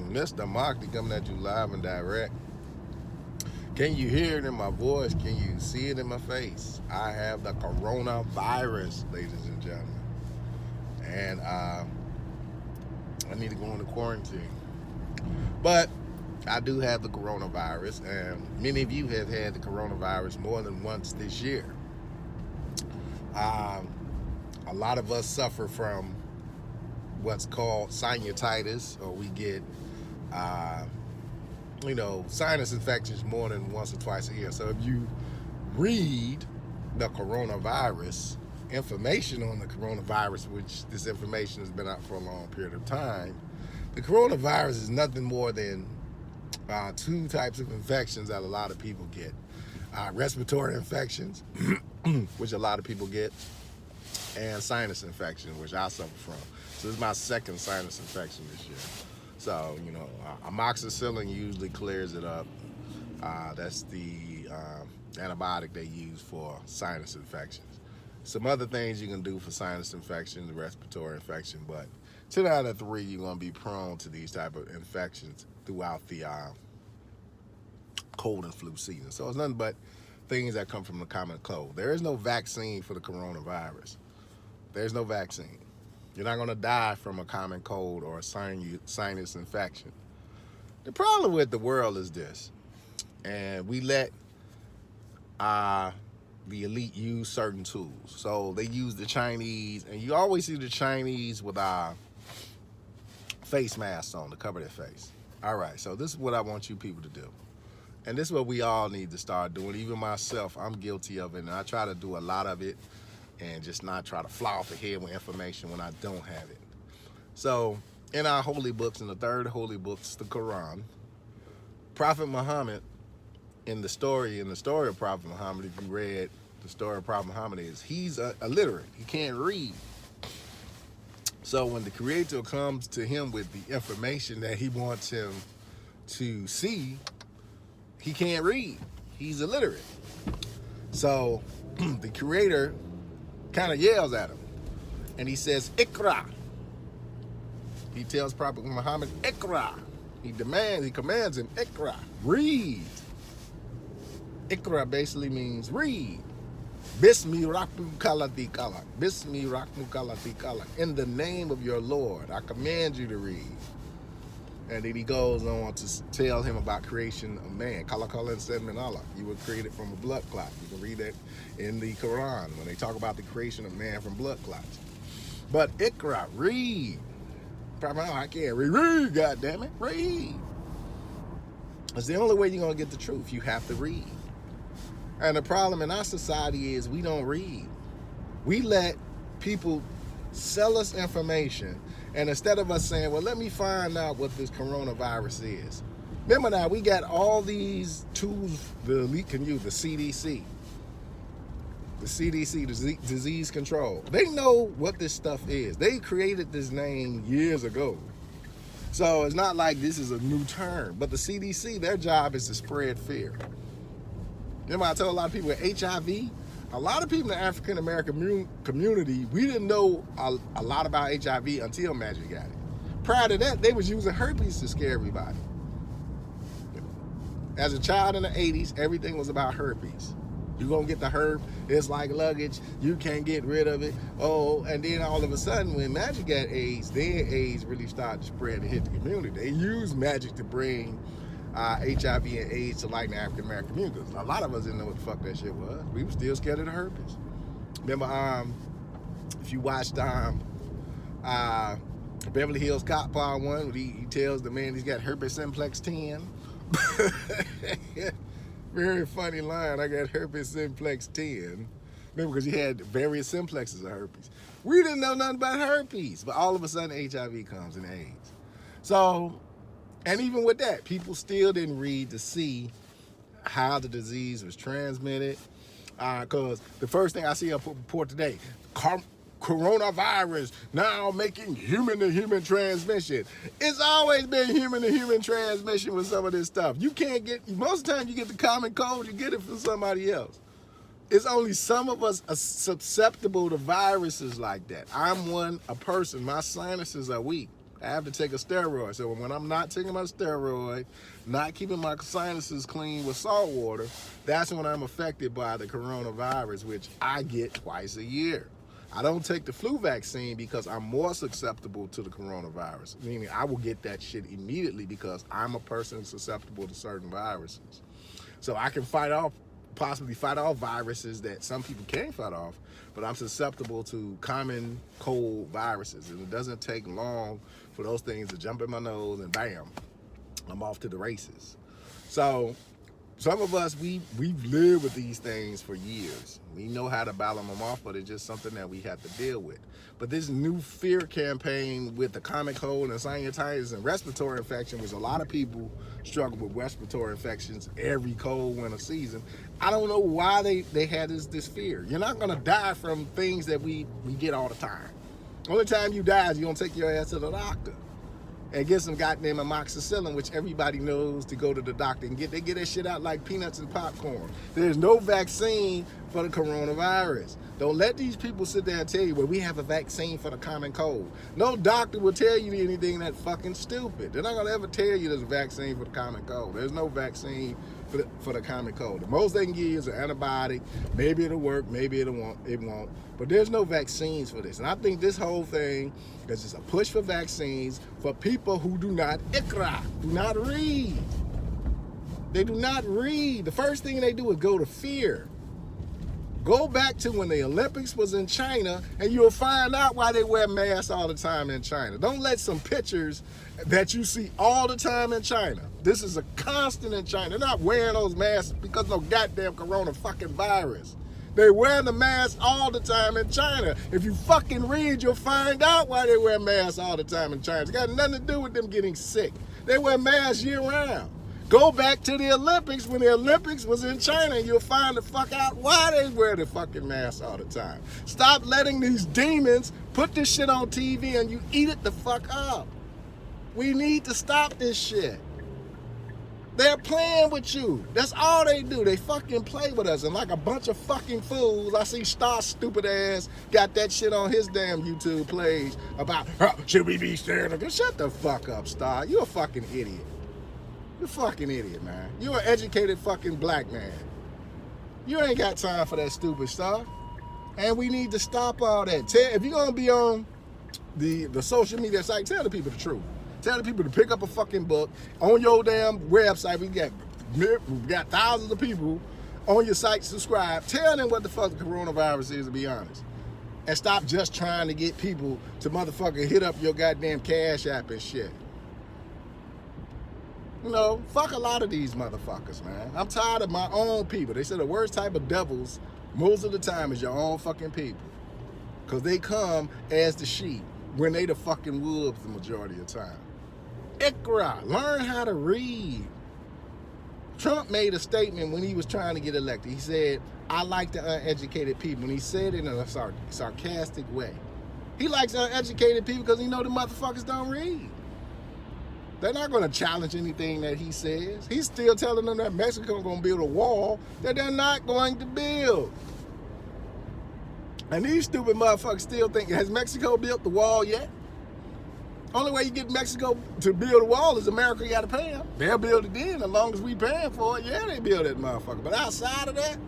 Mr. Mahdi coming at you live and direct. Can you hear it in my voice? Can you see it in my face? I have the coronavirus, ladies and gentlemen. And I need to go into quarantine. But I do have the coronavirus, and many of you have had the coronavirus more than once this year. A lot of us suffer from what's called sinusitis, or we get, sinus infections more than once or twice a year. So if you read the coronavirus, information on the coronavirus, which this information has been out for a long period of time, the coronavirus is nothing more than two types of infections that a lot of people get. Respiratory infections, which a lot of people get, and sinus infection, which I suffer from. So this is my second sinus infection this year. So, amoxicillin usually clears it up. That's the antibiotic they use for sinus infections. Some other things you can do for sinus infections, respiratory infection, but 10 out of 3, you're going to be prone to these type of infections throughout the cold and flu season. So it's nothing but things that come from the common cold. There is no vaccine for the coronavirus. There's no vaccine. You're not going to die from a common cold or a sinus infection. The problem with the world is this, and we let the elite use certain tools. So they use the Chinese, and you always see the Chinese with face masks on to cover their face. All right, so this is what I want you people to do. And this is what we all need to start doing. Even myself, I'm guilty of it, and I try to do a lot of it and just not try to fly off the head with information when I don't have it. So in our holy books, in the third holy books, the Quran, Prophet Muhammad, in the story of Prophet Muhammad, if you read the story of Prophet Muhammad, he's illiterate. He can't read. So when the Creator comes to him with the information that he wants him to see, he can't read. He's illiterate. So the Creator kind of yells at him, and he says, "Ikra." He tells Prophet Muhammad, "Ikra." He commands him, "Ikra," read. Ikra basically means read. Bismi rakmukalati kalak. Bismi rakmukalati kalak. In the name of your Lord, I command you to read. And then he goes on to tell him about creation of man. Kalakala and said minallah. You were created from a blood clot. You can read that in the Quran when they talk about the creation of man from blood clots. But Ikra, read. Probably, I can't read. Read, goddammit. Read. It's the only way you're going to get the truth. You have to read. And the problem in our society is we don't read. We let people sell us information, and instead of us saying, well, let me find out what this coronavirus is. Remember now, we got all these tools the elite can use, the CDC, disease control. They know what this stuff is. They created this name years ago. So it's not like this is a new term, but the CDC, their job is to spread fear. Remember, I told a lot of people with HIV, a lot of people in the African American community, we didn't know a lot about HIV until Magic got it. Prior to that, they was using herpes to scare everybody. As a child in the 80s, everything was about herpes. You're going to get the herb, it's like luggage, you can't get rid of it. Oh, and then all of a sudden, when Magic got AIDS, then AIDS really started to spread and hit the community. They used Magic to bring HIV and AIDS to light in the African American community. A lot of us didn't know what the fuck that shit was. We were still scared of the herpes. Remember, if you watched Beverly Hills Cop Part 1, he tells the man he's got herpes simplex 10. Very funny line. I got herpes simplex 10. Remember, because he had various simplexes of herpes. We didn't know nothing about herpes, but all of a sudden HIV comes and AIDS. So, and even with that, people still didn't read to see how the disease was transmitted. Because the first thing I see up report today, coronavirus now making human-to-human transmission. It's always been human-to-human transmission with some of this stuff. You can't get, most of the time you get the common cold, you get it from somebody else. It's only some of us are susceptible to viruses like that. I'm a person, my sinuses are weak. I have to take a steroid. So when I'm not taking my steroid, not keeping my sinuses clean with salt water, that's when I'm affected by the coronavirus, which I get twice a year. I don't take the flu vaccine because I'm more susceptible to the coronavirus, meaning I will get that shit immediately because I'm a person susceptible to certain viruses. So I can possibly fight off viruses that some people can't fight off, but I'm susceptible to common cold viruses. And it doesn't take long for those things to jump in my nose and bam, I'm off to the races. So some of us, we've lived with these things for years. We know how to battle them off, but it's just something that we have to deal with. But this new fear campaign with the common cold and sinusitis and respiratory infection, which a lot of people struggle with respiratory infections every cold winter season. I don't know why they had this fear. You're not gonna die from things that we get all the time. Only time you die is you don't take your ass to the doctor and get some goddamn amoxicillin, which everybody knows to go to the doctor and get. They get that shit out like peanuts and popcorn. There's no vaccine for the coronavirus. Don't let these people sit there and tell you, well, we have a vaccine for the common cold. No doctor will tell you anything that's fucking stupid. They're not gonna ever tell you there's a vaccine for the common cold. There's no vaccine for the common cold. The most they can give you is an antibiotic. Maybe it'll work, maybe it won't. But there's no vaccines for this. And I think this whole thing is just a push for vaccines for people who do not ikra, do not read. They do not read. The first thing they do is go to fear. Go back to when the Olympics was in China and you'll find out why they wear masks all the time in China. Don't let some pictures that you see all the time in China. This is a constant in China. They're not wearing those masks because of no goddamn corona fucking virus. They wear the mask all the time in China. If you fucking read, you'll find out why they wear masks all the time in China. It's got nothing to do with them getting sick. They wear masks year round. Go back to the Olympics when the Olympics was in China and you'll find the fuck out why they wear the fucking mask all the time. Stop letting these demons put this shit on TV and you eat it the fuck up. We need to stop this shit. They're playing with you. That's all they do. They fucking play with us. And like a bunch of fucking fools, I see Star's stupid ass got that shit on his damn YouTube page about, should we be scared of it? Shut the fuck up, Star. You a fucking idiot. You're a fucking idiot, man. You're an educated fucking black man. You ain't got time for that stupid stuff. And we need to stop all that. If you're going to be on the social media site, tell the people the truth. Tell the people to pick up a fucking book on your damn website. We got thousands of people on your site subscribe. Tell them what the fuck the coronavirus is, to be honest. And stop just trying to get people to motherfucking hit up your goddamn Cash App and shit. You know, fuck a lot of these motherfuckers, man. I'm tired of my own people. They say the worst type of devils most of the time is your own fucking people. Because they come as the sheep when they the fucking wolves the majority of the time. Ikra, learn how to read. Trump made a statement when he was trying to get elected. He said, I like the uneducated people. And he said it in a sarcastic way. He likes uneducated people because he know the motherfuckers don't read. They're not going to challenge anything that he says. He's still telling them that Mexico's going to build a wall that they're not going to build. And these stupid motherfuckers still think, has Mexico built the wall yet? Only way you get Mexico to build a wall is America got to pay them. They'll build it then, as long as we paying for it. Yeah, they build that motherfucker. But outside of that,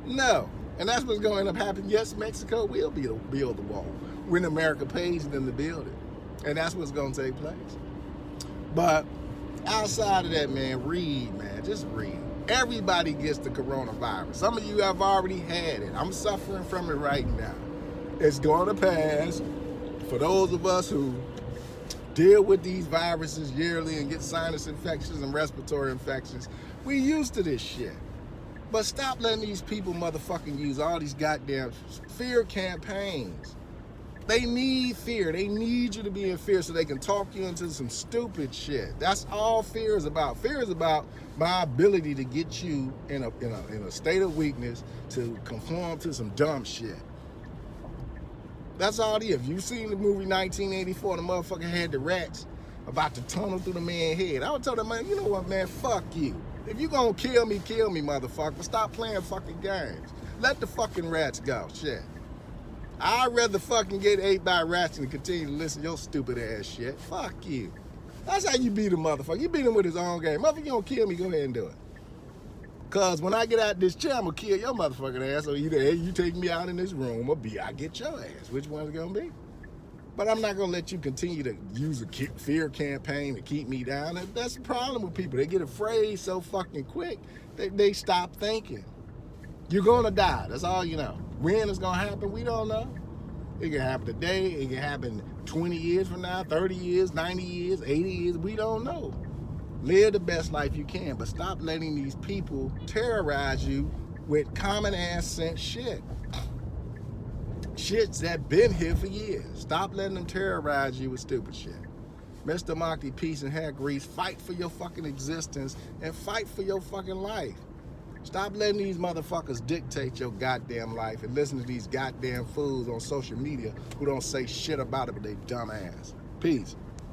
no. And that's what's going to end up happening. Yes, Mexico will build the wall when America pays them to build it. And that's what's going to take place. But outside of that, man, read, man. Just read. Everybody gets the coronavirus. Some of you have already had it. I'm suffering from it right now. It's going to pass. For those of us who deal with these viruses yearly and get sinus infections and respiratory infections, we used to this shit. But stop letting these people motherfucking use all these goddamn fear campaigns. They need fear. They need you to be in fear so they can talk you into some stupid shit. That's all fear is about. Fear is about my ability to get you in a state of weakness to conform to some dumb shit. That's all it is. You've seen the movie 1984, the motherfucker had the rats about to tunnel through the man's head. I would tell that man, you know what, man, fuck you. If you gonna kill me, motherfucker. But stop playing fucking games. Let the fucking rats go. Shit. I'd rather fucking get ate by rats than continue to listen to your stupid ass shit. Fuck you. That's how you beat a motherfucker. You beat him with his own game. Motherfucker, you don't kill me, go ahead and do it. Cause when I get out this chair, I'm gonna kill your motherfucking ass. So either A, you take me out in this room, or B, I get your ass. Which one's it gonna be? But I'm not gonna let you continue to use a fear campaign to keep me down. That's the problem with people. They get afraid so fucking quick, they stop thinking. You're gonna die, that's all you know. When it's gonna happen, we don't know. It can happen today, it can happen 20 years from now, 30 years, 90 years, 80 years, we don't know. Live the best life you can, but stop letting these people terrorize you with common ass sense shit. Shit's that been here for years. Stop letting them terrorize you with stupid shit. Mr. Mahdi, peace and hair grease, fight for your fucking existence and fight for your fucking life. Stop letting these motherfuckers dictate your goddamn life and listen to these goddamn fools on social media who don't say shit about it, but they dumb ass. Peace.